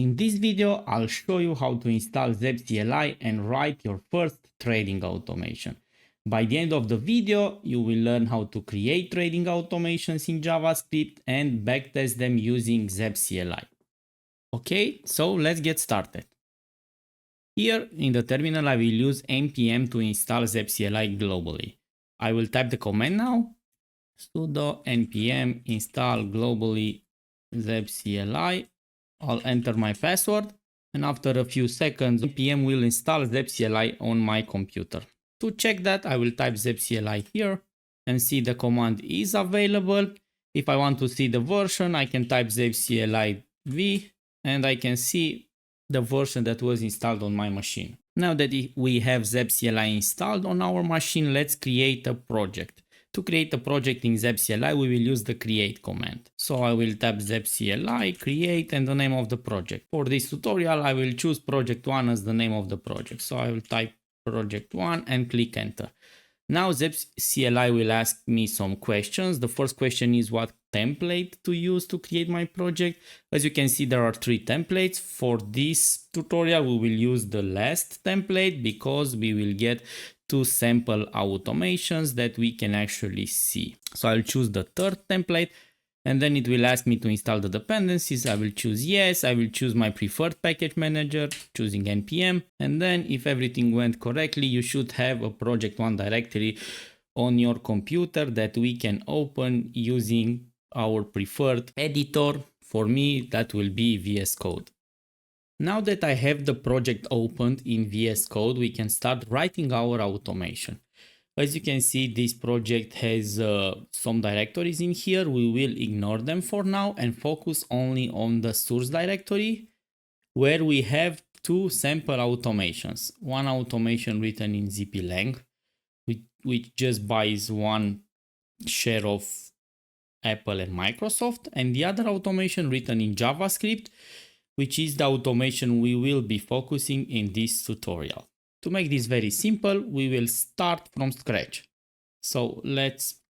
In this video, I'll show you how to install ZapCLI and write your first trading automation. By the end of the video, you will learn how to create trading automations in JavaScript and backtest them using ZapCLI. Okay, so let's get started. Here in the terminal, I will use npm to install ZapCLI globally. I will type the command now, sudo npm install globally ZapCLI. I'll enter my password, and after a few seconds, npm will install ZapCLI on my computer. To check that, I will type ZapCLI here and see the command is available. If I want to see the version, I can type ZapCLI v and I can see the version that was installed on my machine. Now that we have ZapCLI installed on our machine, let's create a project. To create a project in ZapCLI, we will use the create command. So I will type ZapCLI, create, and the name of the project. For this tutorial, I will choose project 1 as the name of the project. So I will type project 1 and click enter. Now ZapCLI will ask me some questions. The first question is what template to use to create my project. As you can see, there are 3 templates. For this tutorial, we will use the last template because we will get 2 sample automations that we can actually see. So I'll choose the third template, and then it will ask me to install the dependencies. I will choose yes. I will choose my preferred package manager, choosing npm. And then if everything went correctly, you should have a project 1 directory on your computer that we can open using our preferred editor. For me, that will be VS Code. Now that I have the project opened in VS Code, we can start writing our automation. As you can see, this project has some directories in here. We will ignore them for now and focus only on the source directory, where we have 2 sample automations. One automation written in ZPLang, which just buys 1 share of Apple and Microsoft, and the other automation written in JavaScript, which is the automation we will be focusing in this tutorial. To make this very simple, we will start from scratch. So let's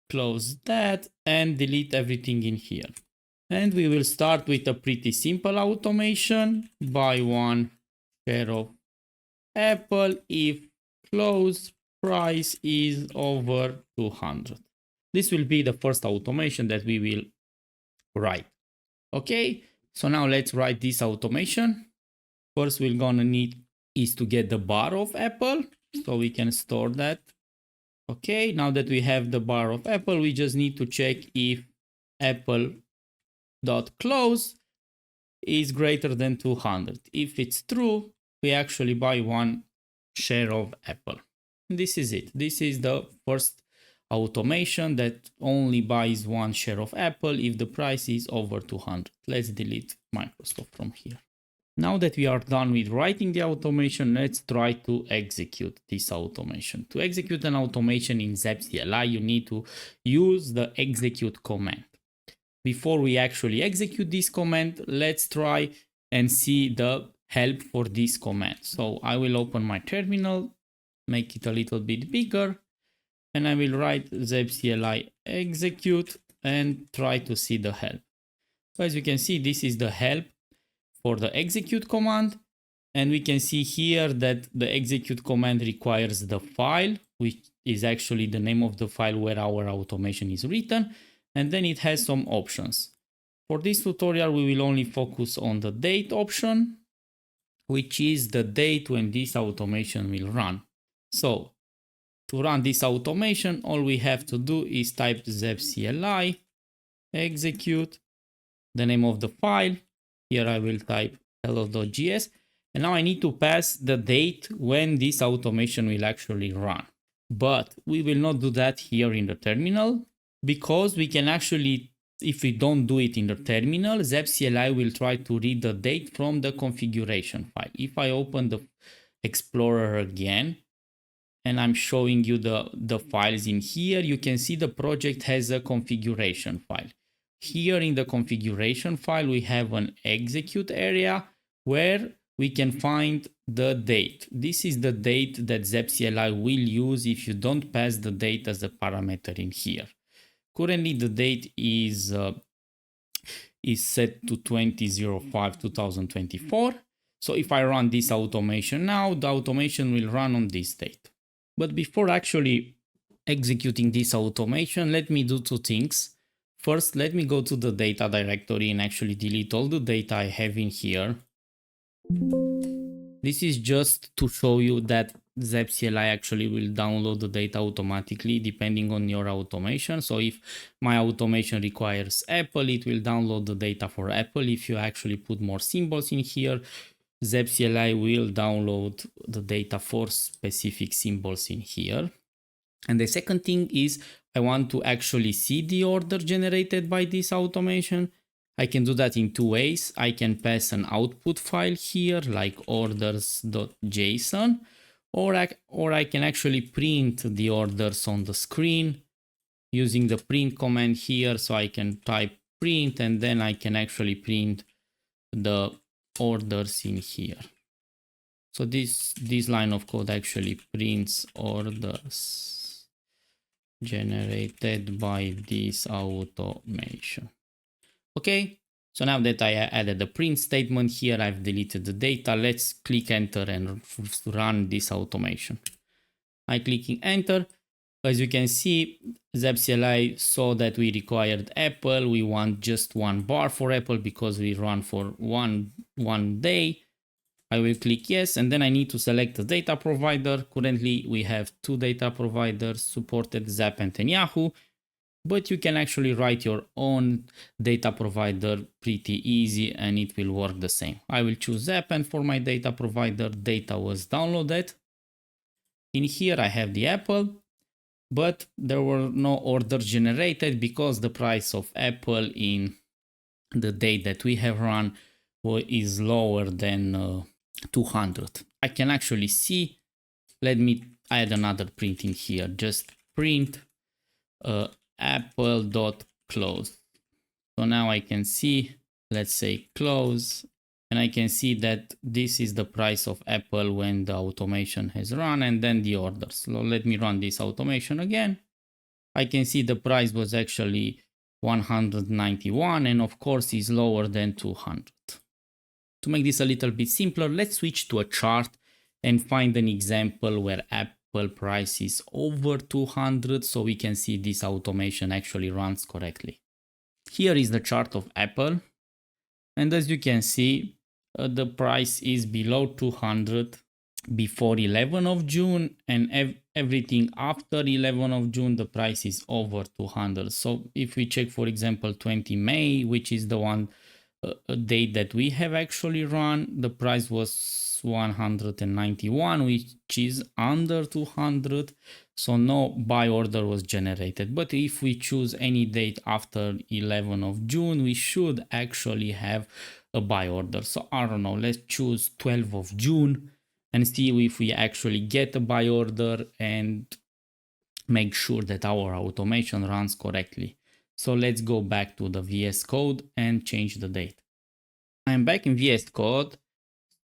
close that and delete everything in here. And we will start with a pretty simple automation. Buy 1 share of Apple if close price is over 200. This will be the first automation that we will write. Okay, so now let's write this automation. First, we're gonna need is to get the bar of Apple, so we can store that. Okay, now that we have the bar of Apple, we just need to check if apple.close is greater than 200. If it's true, we actually buy 1 share of Apple. This is it. This is the first automation that only buys 1 share of Apple if the price is over 200. Let's delete Microsoft from here. Now that we are done with writing the automation, let's try to execute this automation. To execute an automation in ZapCLI, you need to use the execute command. Before we actually execute this command, let's try and see the help for this command. So I will open my terminal, make it a little bit bigger, and I will write ZapCLI execute and try to see the help. So as you can see, this is the help for the execute command, and we can see here that the execute command requires the file, which is actually the name of the file where our automation is written, and then it has some options. For this tutorial, we will only focus on the date option, which is the date when this automation will run. So to run this automation, all we have to do is type ZapCLI execute, the name of the file. Here I will type hello.js, and now I need to pass the date when this automation will actually run. But we will not do that here in the terminal, because we can actually, if we don't do it in the terminal, ZapCLI will try to read the date from the configuration file. If I open the Explorer again, and I'm showing you the files in here, you can see the project has a configuration file. Here in the configuration file, we have an execute area where we can find the date. This is the date that ZapCLI will use if you don't pass the date as a parameter in here. Currently, the date is is set to 20/05/2024. So if I run this automation now, the automation will run on this date. But before actually executing this automation, let me do two things. First, let me go to the data directory and actually delete all the data I have in here. This is just to show you that ZapCLI actually will download the data automatically depending on your automation. So if my automation requires Apple, it will download the data for Apple. If you actually put more symbols in here, ZapCLI will download the data for specific symbols in here. And the second thing is I want to actually see the order generated by this automation. I can do that in two ways. I can pass an output file here like orders.json, or I can actually print the orders on the screen using the print command here. So I can type print and then I can actually print the orders in here. So this line of code actually prints orders generated by this automation. Okay, so now that I added the print statement here, I've deleted the data. Let's click enter and run this automation. I clicking enter. As you can see, ZapCLI saw that we required Apple. We want just one bar for Apple because we run for one day. I will click yes, and then I need to select the data provider. Currently, we have two data providers supported, Zapant and Yahoo, but you can actually write your own data provider pretty easy and it will work the same. I will choose Zapant for my data provider. Data was downloaded. In here, I have the Apple, but there were no orders generated because the price of Apple in the day that we have run is lower than 200. I can actually see, let me add another print in here, just print apple.close. So now I can see, let's say close, and I can see that this is the price of Apple when the automation has run, and then the orders. So let me run this automation again. I can see the price was actually 191 and of course is lower than 200. To make this a little bit simpler, let's switch to a chart and find an example where Apple price is over 200 so we can see this automation actually runs correctly. Here is the chart of Apple, and as you can see, the price is below 200 before 11 of June, and everything after 11 of June, the price is over 200. So if we check, for example, 20 May, which is the one date that we have actually run, the price was 191, which is under 200. So no buy order was generated. But if we choose any date after 11 of June, we should actually have a buy order. So I don't know, let's choose 12 of June and see if we actually get a buy order and make sure that our automation runs correctly. So let's go back to the VS Code and change the date. I'm back in VS Code.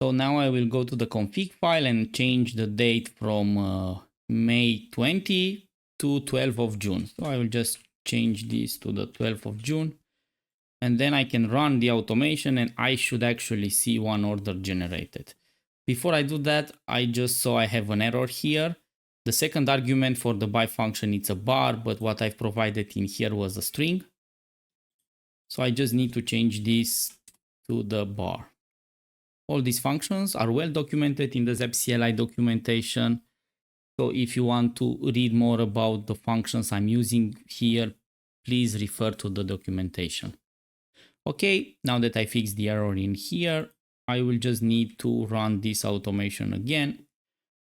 So now I will go to the config file and change the date from May 20 to 12th of June. So I will just change this to the 12th of June. And then I can run the automation and I should actually see one order generated. Before I do that, I just saw I have an error here. The second argument for the buy function, it's a bar, but what I've provided in here was a string. So I just need to change this to the bar. All these functions are well documented in the ZapCLI documentation. So if you want to read more about the functions I'm using here, please refer to the documentation. Okay, now that I fixed the error in here, I will just need to run this automation again.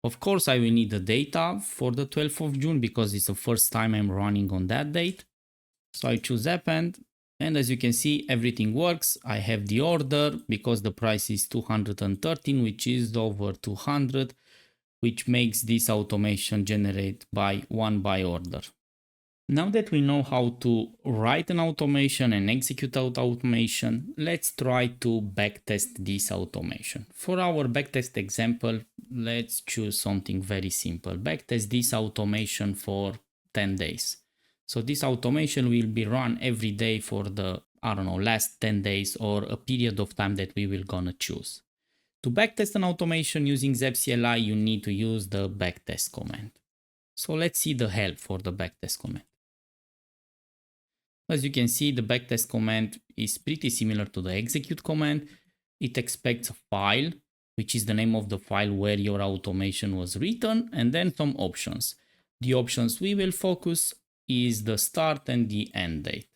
Of course, I will need the data for the 12th of June because it's the first time I'm running on that date. So I choose append, and as you can see, everything works. I have the order because the price is 213, which is over 200, which makes this automation generate by one buy order. Now that we know how to write an automation and execute automation, let's try to backtest this automation. For our backtest example, let's choose something very simple. Backtest this automation for 10 days. So this automation will be run every day for the I don't know, last 10 days or a period of time that we will gonna choose. To backtest an automation using ZapCLI, you need to use the backtest command. So let's see the help for the backtest command. As you can see, the backtest command is pretty similar to the execute command. It expects a file, which is the name of the file where your automation was written, and then some options. The options we will focus is the start and the end date.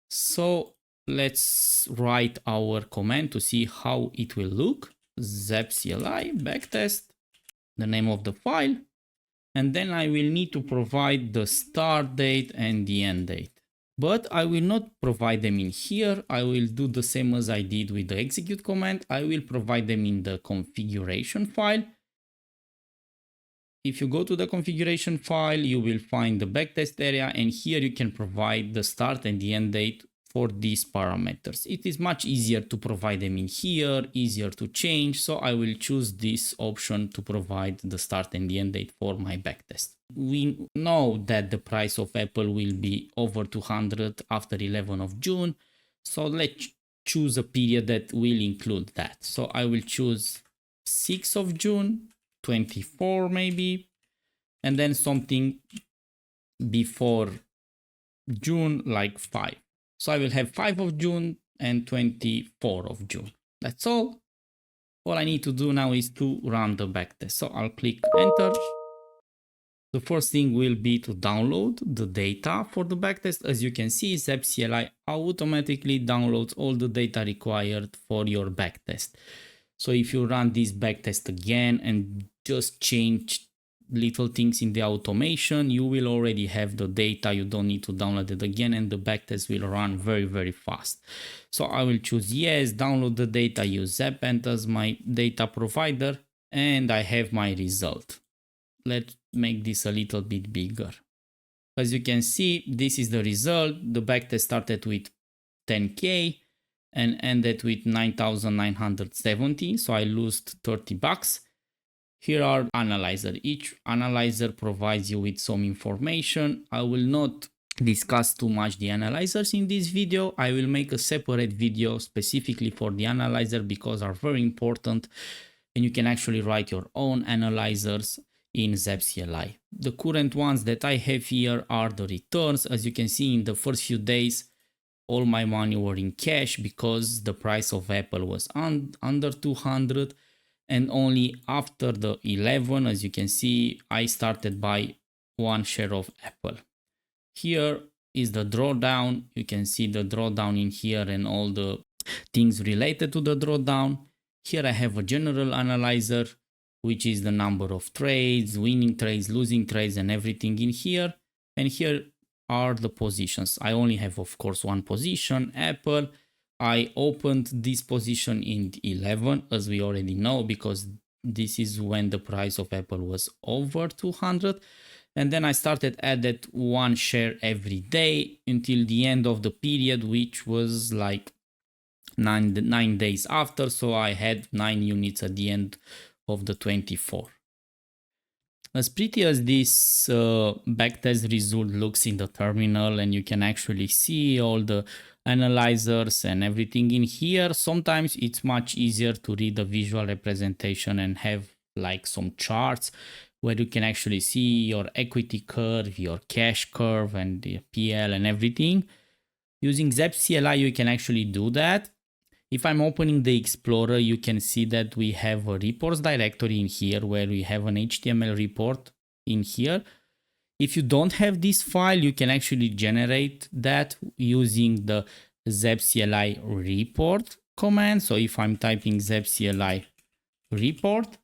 So let's write our command to see how it will look. ZapCLI backtest, the name of the file, and then I will need to provide the start date and the end date. But I will not provide them in here. I will do the same as I did with the execute command. I will provide them in the configuration file. If you go to the configuration file, you will find the backtest area, and here you can provide the start and the end date for these parameters. It is much easier to provide them in here, easier to change. So I will choose this option to provide the start and the end date for my backtest. We know that the price of Apple will be over 200 after 11 of June. So let's choose a period that will include that. So I will choose 6th of June, 24 maybe, and then something before June like 5. So I will have 5 of June and 24 of June. That's all. All I need to do now is to run the backtest. So I'll click enter. The first thing will be to download the data for the backtest. As you can see, ZapCLI automatically downloads all the data required for your backtest. So if you run this backtest again and just change little things in the automation, you will already have the data. You don't need to download it again, and the backtest will run very, very fast. So I will choose yes, download the data, use ZapEnt as my data provider, and I have my result. Let's make this a little bit bigger. As you can see, this is the result. The backtest started with 10K and ended with 9,970. So I lost $30. Here are analyzer. Each analyzer provides you with some information. I will not discuss too much the analyzers in this video. I will make a separate video specifically for the analyzer because are very important, and you can actually write your own analyzers in ZapCLI. The current ones that I have here are the returns. As you can see, in the first few days, all my money were in cash because the price of Apple was under 200. And only after the 11, as you can see, I started by 1 share of Apple. Here is the drawdown. You can see the drawdown in here and all the things related to the drawdown. Here I have a general analyzer, which is the number of trades, winning trades, losing trades, and everything in here. And here are the positions. I only have, of course, one position, Apple. I opened this position in 11, as we already know, because this is when the price of Apple was over 200. And then I started added 1 share every day until the end of the period, which was like 9 days after. So I had 9 units at the end of the 24. As pretty as this backtest result looks in the terminal, and you can actually see all the analyzers and everything in here, sometimes it's much easier to read the visual representation and have like some charts where you can actually see your equity curve, your cash curve, and the PL and everything. Using ZapCLI, you can actually do that. If I'm opening the Explorer, you can see that we have a reports directory in here where we have an HTML report in here. If you don't have this file, you can actually generate that using the ZapCLI report command. So if I'm typing ZapCLI report,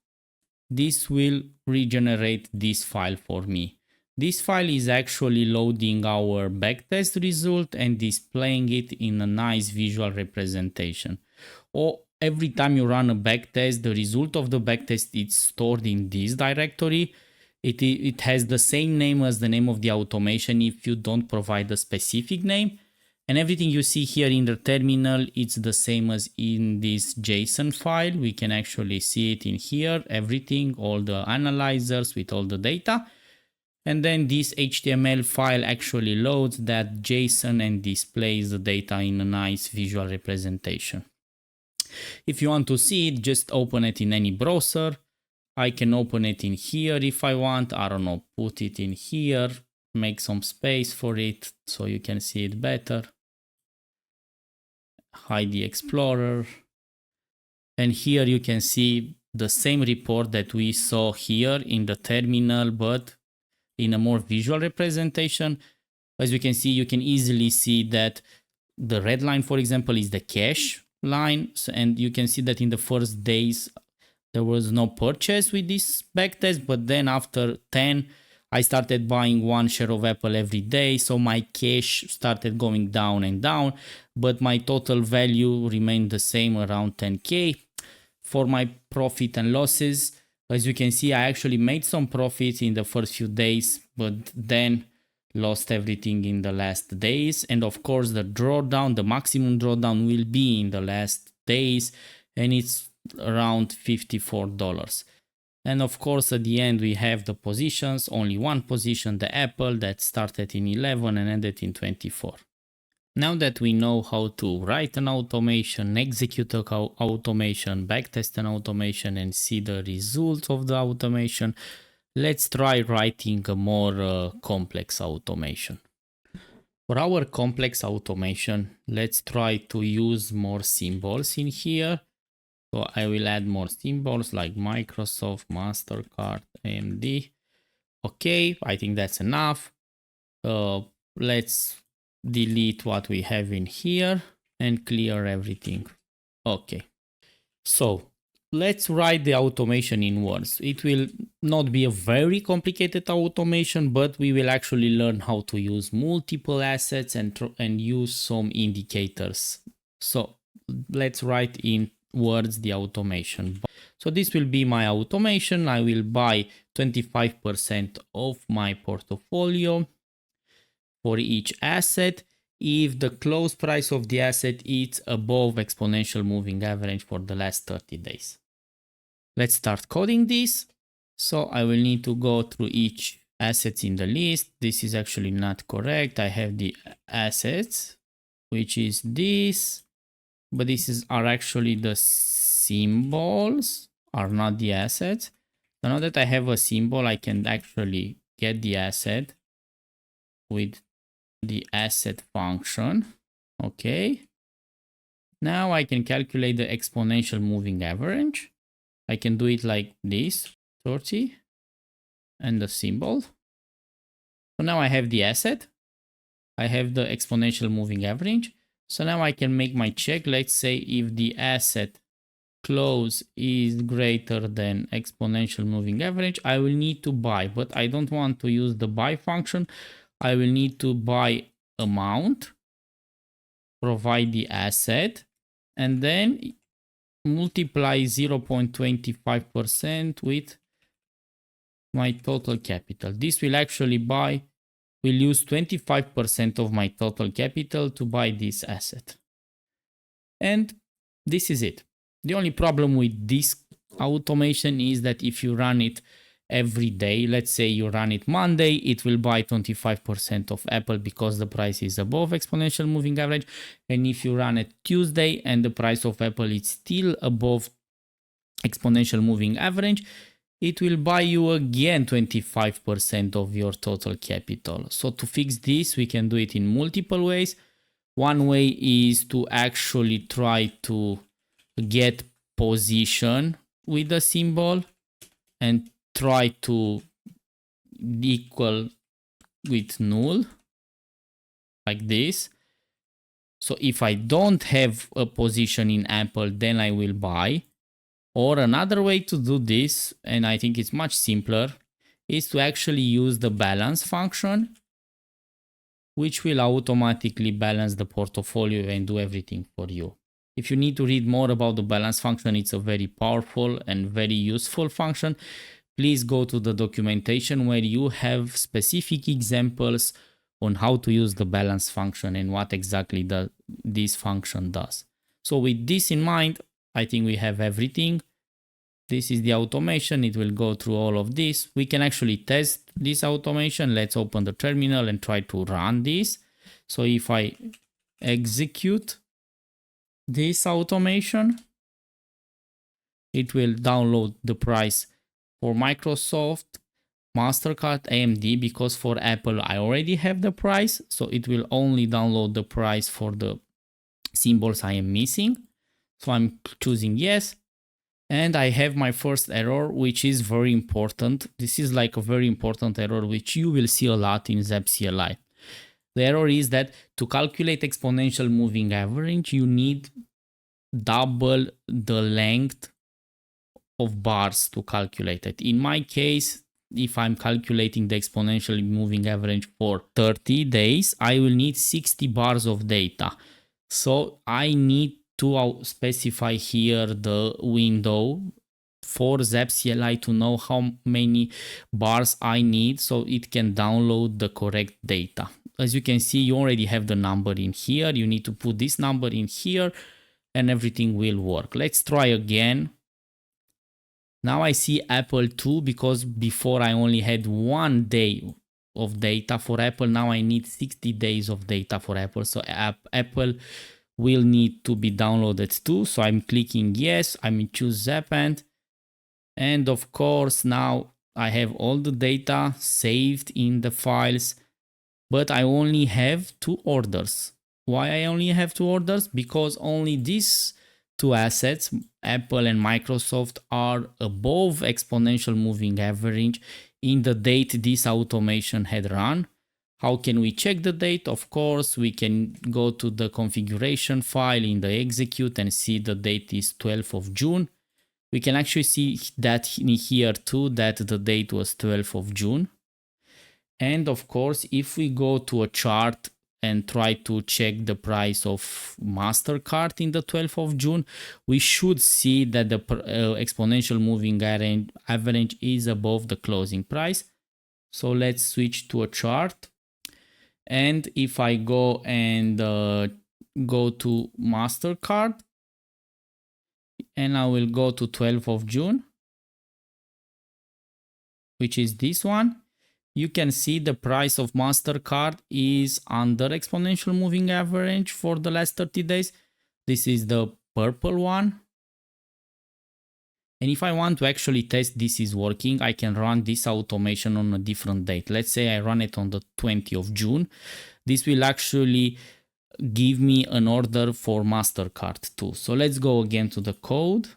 this will regenerate this file for me. This file is actually loading our backtest result and displaying it in a nice visual representation. Or every time you run a backtest, the result of the backtest is stored in this directory. It has the same name as the name of the automation if you don't provide a specific name. And everything you see here in the terminal, it's the same as in this JSON file. We can actually see it in here, everything, all the analyzers with all the data. And then this HTML file actually loads that JSON and displays the data in a nice visual representation. If you want to see it, just open it in any browser. I can open it in here if I want. I don't know, put it in here, make some space for it so you can see it better. Hide the Explorer. And here you can see the same report that we saw here in the terminal, but in a more visual representation. As you can see, you can easily see that the red line, for example, is the cache line. And you can see that in the first days, there was no purchase with this backtest, but then after 10, I started buying 1 share of Apple every day. So my cash started going down and down, but my total value remained the same, around 10K. For my profit and losses, as you can see, I actually made some profits in the first few days, but then lost everything in the last days. And of course, the drawdown, the maximum drawdown will be in the last days, and it's around $54. And of course, at the end, we have the positions, only one position, the Apple, that started in 11 and ended in 24. Now that we know how to write an automation, execute an automation, backtest an automation, and see the results of the automation, let's try writing a more complex automation. For our complex automation, let's try to use more symbols in here. So I will add more symbols like Microsoft, MasterCard, AMD. Okay, I think that's enough. Let's delete what we have in here and clear everything. Okay, so let's write the automation in words. It will not be a very complicated automation, but we will actually learn how to use multiple assets and use some indicators. So let's write in words the automation. So this will be my automation. I will buy 25% of my portfolio for each asset if the close price of the asset is above exponential moving average for the last 30 days. Let's start coding this. So I will need to go through each asset in the list. This is actually not correct. I have the assets, which is this, but are actually the symbols, are not the assets. So now that I have a symbol, I can actually get the asset with the asset function. Okay. Now I can calculate the exponential moving average. I can do it like this, 30, and the symbol. So now I have the asset. I have the exponential moving average. So now I can make my check. Let's say if the asset close is greater than exponential moving average, I will need to buy, but I don't want to use the buy function. I will need to buy amount, provide the asset, and then multiply 0.25% with my total capital. This will actually will use 25% of my total capital to buy this asset. And this is it. The only problem with this automation is that if you run it every day, let's say you run it Monday, it will buy 25% of Apple because the price is above exponential moving average. And if you run it Tuesday and the price of Apple is still above exponential moving average, it will buy you again 25% of your total capital. So to fix this, we can do it in multiple ways. One way is to actually try to get position with the symbol and try to equal with null, like this. So if I don't have a position in Apple, then I will buy. Or another way to do this, and I think it's much simpler, is to actually use the balance function, which will automatically balance the portfolio and do everything for you. If you need to read more about the balance function, it's a very powerful and very useful function. Please go to the documentation where you have specific examples on how to use the balance function and what exactly this function does. So with this in mind, I think we have everything. This is the automation. It will go through all of this. We can actually test this automation. Let's open the terminal and try to run this. So if I execute this automation, it will download the price for Microsoft, MasterCard, AMD, because for Apple I already have the price, so it will only download the price for the symbols I am missing. So I'm choosing yes, and I have my first error, which is very important. This is like a very important error which you will see a lot in ZapCLI. The error is that to calculate exponential moving average, you need double the length of bars to calculate it. In my case, if I'm calculating the exponentially moving average for 30 days, I will need 60 bars of data. So I need to specify here the window for ZapCLI to know how many bars I need so it can download the correct data. As you can see, you already have the number in here. You need to put this number in here and everything will work. Let's try again. Now I see Apple 2 because before I only had 1 day of data for Apple. Now I need 60 days of data for Apple. So Apple will need to be downloaded too. So I'm clicking yes, I'm choose Zapend. And of course, now I have all the data saved in the files, but I only have 2 orders. Why I only have 2 orders? Because only these 2 assets, Apple and Microsoft, are above exponential moving average in the date this automation had run. How can we check the date? Of course, we can go to the configuration file in the execute and see the date is 12th of June. We can actually see that in here too, that the date was 12th of June. And of course, if we go to a chart and try to check the price of MasterCard in the 12th of June, we should see that the exponential moving average is above the closing price. So let's switch to a chart. And if I go and go to MasterCard, and I will go to 12th of June, which is this one, you can see the price of MasterCard is under exponential moving average for the last 30 days. This is the purple one. And if I want to actually test this is working, I can run this automation on a different date. Let's say I run it on the 20th of June. This will actually give me an order for MasterCard too. So let's go again to the code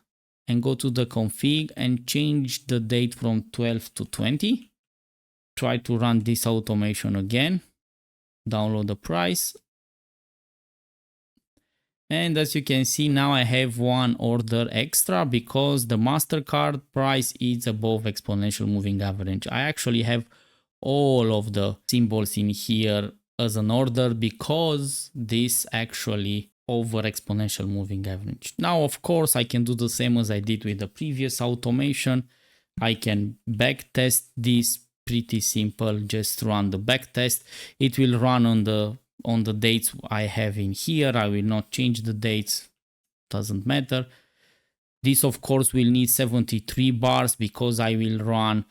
and go to the config and change the date from 12 to 20. Try to run this automation again, download the price. And as you can see, now I have 1 order extra because the MasterCard price is above exponential moving average. I actually have all of the symbols in here as an order because this actually over exponential moving average. Now, of course, I can do the same as I did with the previous automation. I can backtest this. Pretty simple, just run the backtest. It will run on the dates I have in here. I will not change the dates, doesn't matter. This of course will need 73 bars because I will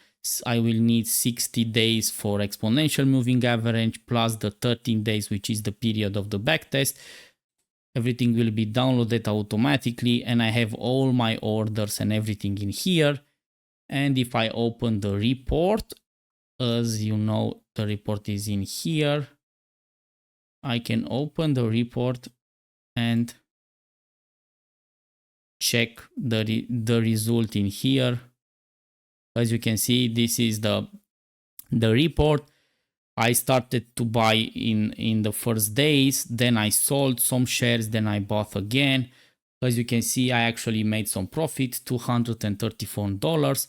need 60 days for exponential moving average plus the 13 days, which is the period of the backtest. Everything will be downloaded automatically and I have all my orders and everything in here. And if I open the report, as you know, the report is in here. I can open the report and check the result in here. As you can see, this is the report. I started to buy in the first days, then I sold some shares, then I bought again. As you can see, I actually made some profit, $234.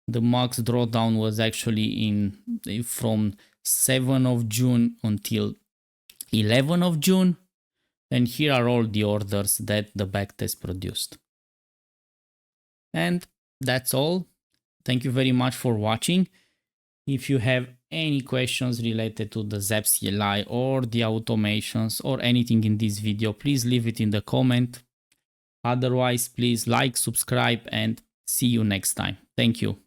The max drawdown was actually from 7th of June until 11th of June. And here are all the orders that the backtest produced. And that's all. Thank you very much for watching. If you have any questions related to the ZapCLI or the automations or anything in this video, please leave it in the comment. Otherwise, please like, subscribe, and see you next time. Thank you.